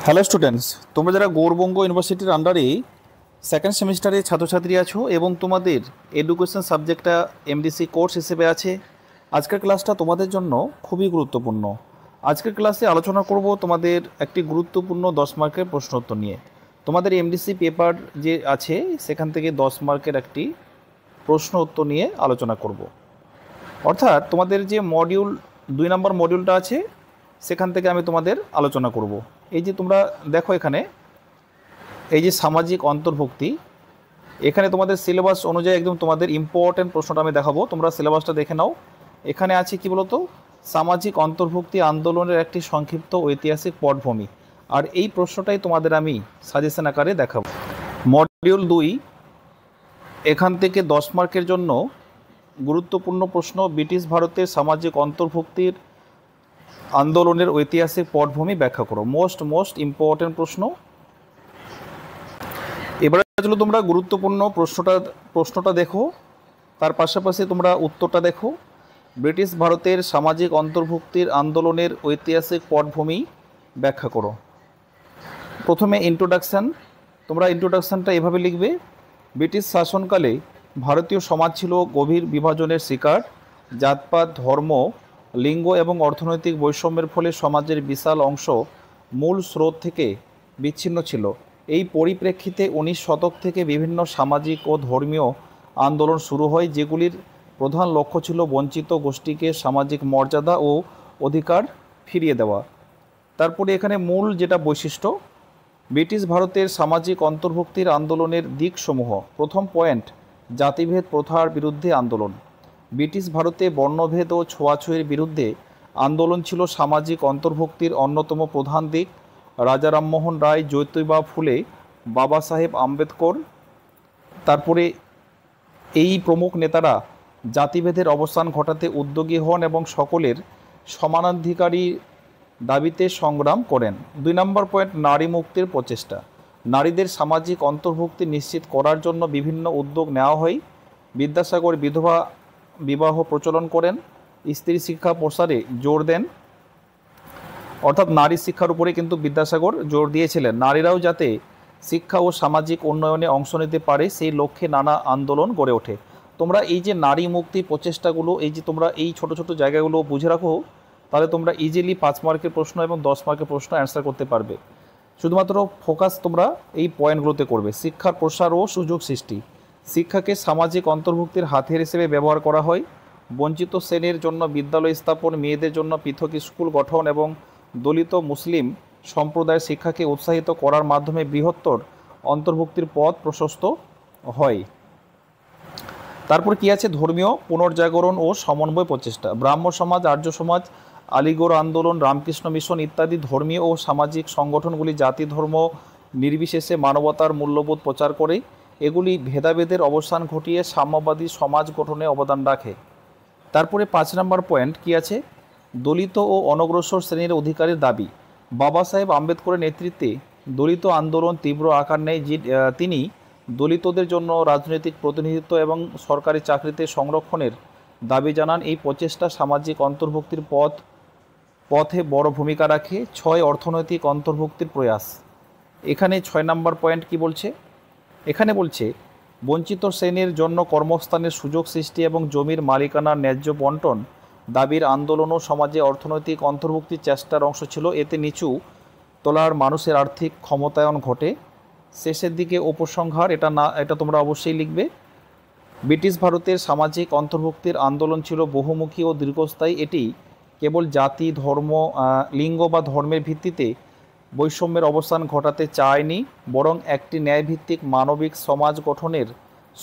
Hello students, তোমরা যারা গৌরবঙ্গ ইউনিভার্সিটির আন্ডারে সেকেন্ড সেমিস্টারে ছাত্রছাত্রী আছো এবং তোমাদের এডুকেশন সাবজেক্টটা এমডিসি কোর্স হিসেবে আছে, আজকের ক্লাসটা তোমাদের জন্য খুবই গুরুত্বপূর্ণ। আজকের ক্লাসে আলোচনা করব তোমাদের একটি গুরুত্বপূর্ণ 10 মার্কের প্রশ্নোত্তর নিয়ে। তোমাদের এমডিসি পেপার যে আছে সেখান থেকে 10 মার্কের একটি প্রশ্ন উত্তর নিয়ে আলোচনা করব। অর্থাৎ তোমাদের যে মডিউল 2 নম্বর মডিউলটা আছে সেখান থেকে আমি তোমাদের আলোচনা করব। এই যে তোমরা দেখো এখানে এই যে সামাজিক অন্তর্ভুক্তি, এখানে তোমাদের সিলেবাস অনুযায়ী একদম তোমাদের ইম্পর্টেন্ট প্রশ্নটা আমি দেখাবো, তোমরা সিলেবাসটা দেখে নাও। এখানে আছে কি বলতো, সামাজিক অন্তর্ভুক্তি আন্দোলনের একটি সংক্ষিপ্ত ঐতিহাসিক পটভূমি। আর এই প্রশ্নটাই তোমাদের আমি সাজেশন আকারে দেখাবো। মডিউল 2 এখান থেকে 10 মার্কের জন্য গুরুত্বপূর্ণ প্রশ্ন, ব্রিটিশ ভারতের সামাজিক অন্তর্ভুক্তির আন্দোলনের ঐতিহাসিক পটভূমি ব্যাখ্যা করো। মোস্ট ইম্পর্টেন্ট প্রশ্ন। এবারে চলো তোমরা গুরুত্বপূর্ণ প্রশ্নটা দেখো, তার পাশাপাশি তোমরা উত্তরটা দেখো। ব্রিটিশ ভারতের সামাজিক অন্তর্ভুক্তির আন্দোলনের ঐতিহাসিক পটভূমি ব্যাখ্যা করো। প্রথমে ইন্ট্রোডাকশান, তোমরা ইন্ট্রোডাকশানটা এভাবে লিখবে। ব্রিটিশ শাসনকালে ভারতীয় সমাজ ছিল গভীর বিভাজনের শিকার। জাতপাত, ধর্ম, লিঙ্গ এবং অর্থনৈতিক বৈষম্যের ফলে সমাজের বিশাল অংশ মূল স্রোত থেকে বিচ্ছিন্ন ছিল। এই পরিপ্রেক্ষিতে 19 শতক থেকে বিভিন্ন সামাজিক ও ধর্মীয় আন্দোলন শুরু হয়, যেগুলির প্রধান লক্ষ্য ছিল বঞ্চিত গোষ্ঠীকে সামাজিক মর্যাদা ও অধিকার ফিরিয়ে দেওয়া। তারপরে এখানে মূল যেটা বৈশিষ্ট্য, ব্রিটিশ ভারতের সামাজিক অন্তর্ভুক্তির আন্দোলনের দিকসমূহ। প্রথম পয়েন্ট, জাতিভেদ প্রথার বিরুদ্ধে আন্দোলন। ব্রিটিশ ভারতে বর্ণভেদ ও ছোঁয়াছুঁয়ির বিরুদ্ধে আন্দোলন ছিল সামাজিক অন্তর্ভুক্তির অন্যতম প্রধান দিক। রাজা রামমোহন রায়, জ্যোতিবা ফুলে, বাবা সাহেব আম্বেদকর, তারপরে এই প্রমুখ নেতারা জাতিভেদের অবসান ঘটাতে উদ্যোগী হন এবং সকলের সমানাধিকারী দাবিতে সংগ্রাম করেন। 2 নম্বর পয়েন্ট, নারী মুক্তির প্রচেষ্টা। নারীদের সামাজিক অন্তর্ভুক্তি নিশ্চিত করার জন্য বিভিন্ন উদ্যোগ নেওয়া হয়। বিদ্যাসাগর বিধবা বিবাহ প্রচলন করেন, স্ত্রী শিক্ষা প্রসারে জোর দেন। অর্থাৎ নারী শিক্ষার উপরে কিন্তু বিদ্যাসাগর জোর দিয়েছিলেন। নারীরাও যাতে শিক্ষা ও সামাজিক উন্নয়নে অংশ নিতে পারে সেই লক্ষ্যে নানা আন্দোলন গড়ে ওঠে। তোমরা এই যে নারী মুক্তি প্রচেষ্টাগুলো, এই যে তোমরা এই ছোট ছোট জায়গাগুলো বুঝে রাখো, তাহলে তোমরা ইজিলি 5 মার্কের প্রশ্ন এবং 10 মার্কের প্রশ্ন অ্যান্সার করতে পারবে। শুধুমাত্র ফোকাস তোমরা এই পয়েন্টগুলোতে করবে। শিক্ষার প্রসার ও সুযোগ সৃষ্টি। শিক্ষাকে সামাজিক অন্তর্ভুক্তির হাতিয়ার হিসেবে ব্যবহার করা হয়। বঞ্চিত শ্রেণীর জন্য বিদ্যালয় স্থাপন, মেয়েদের জন্য পৃথক স্কুল গঠন এবং দলিত মুসলিম সম্প্রদায়ের শিক্ষাকে উৎসাহিত করার মাধ্যমে বৃহত্তর অন্তর্ভুক্তির পথ প্রশস্ত হয়। তারপর কি আছে, ধর্মীয় পুনর্জাগরণ ও সমন্বয় প্রচেষ্টা। ব্রাহ্ম সমাজ, আর্য সমাজ, আলিগড় আন্দোলন, রামকৃষ্ণ মিশন ইত্যাদি ধর্মীয় ও সামাজিক সংগঠনগুলি জাতি ধর্ম নির্বিশেষে মানবতার মূল্যবোধ প্রচার করে। এগুলি ভেদাভেদের অবসান ঘটিয়ে সাম্যবাদী সমাজ গঠনে অবদান রাখে। তারপরে 5 নম্বর পয়েন্ট কি আছে, দলিত ও অনগ্রসর শ্রেণীর অধিকারের দাবি। বাবা সাহেব আম্বেদকরের নেতৃত্বে দলিত আন্দোলন তীব্র আকার নেয়। তিনি দলিতদের জন্য রাজনৈতিক প্রতিনিধিত্ব এবং সরকারি চাকরিতে সংরক্ষণের দাবি জানান। এই প্রচেষ্টা সামাজিক অন্তর্ভুক্তির পথে বড় ভূমিকা রাখে। 6 অর্থনৈতিক অন্তর্ভুক্তির প্রয়াস। এখানে 6 নম্বর পয়েন্ট কি বলছে, এখানে বলছে বঞ্চিত শ্রেণীর জন্য কর্মস্থানের সুযোগ সৃষ্টি এবং জমির মালিকানার ন্যায্য বন্টন দাবির আন্দোলন ও সমাজে অর্থনৈতিক অন্তর্ভুক্তির চেষ্টার অংশ ছিল। এতে নিচু তলার মানুষের আর্থিক ক্ষমতায়ন ঘটে। শেষের দিকে উপসংহার, এটা তোমরা অবশ্যই লিখবে। ব্রিটিশ ভারতের সামাজিক অন্তর্ভুক্তির আন্দোলন ছিল বহুমুখী ও দীর্ঘস্থায়ী। এটি কেবল জাতি, ধর্ম, লিঙ্গ বা ধর্মের ভিত্তিতে বৈষম্যের অবসান ঘটাতে চায়নি, বরং একটি ন্যায়ভিত্তিক মানবিক সমাজ গঠনের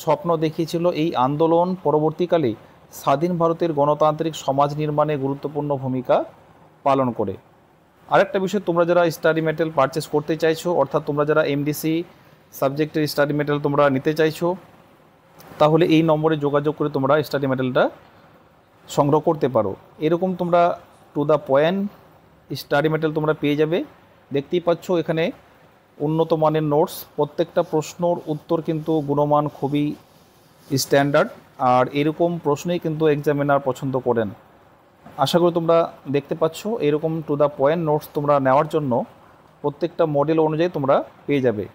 স্বপ্ন দেখিয়েছিল। এই আন্দোলন পরবর্তীকালে স্বাধীন ভারতের গণতান্ত্রিক সমাজ নির্মাণে গুরুত্বপূর্ণ ভূমিকা পালন করে। আরেকটা বিষয়, তোমরা যারা স্টাডি মেটেরিয়াল পারচেস করতে চাইছো, অর্থাৎ তোমরা যারা এমডিসি সাবজেক্টের স্টাডি মেটেরিয়াল তোমরা নিতে চাইছো, তাহলে এই নম্বরে যোগাযোগ করে তোমরা স্টাডি মেটেরিয়ালটা সংগ্রহ করতে পারো। এরকম তোমরা to the point study material তোমরা পেয়ে যাবে। দেখতেই পাচ্ছ এখানে উন্নত মানের নোটস, প্রত্যেকটা প্রশ্নর উত্তর কিন্তু গুণমান খুবই স্ট্যান্ডার্ড, আর এরকম প্রশ্নই কিন্তু এক্সামিনার পছন্দ করেন। আশা করি তোমরা দেখতে পাচ্ছ এরকম টু দ্য পয়েন্ট নোটস তোমরা নেওয়ার জন্য প্রত্যেকটা মডেল অনুযায়ী তোমরা পেয়ে যাবে।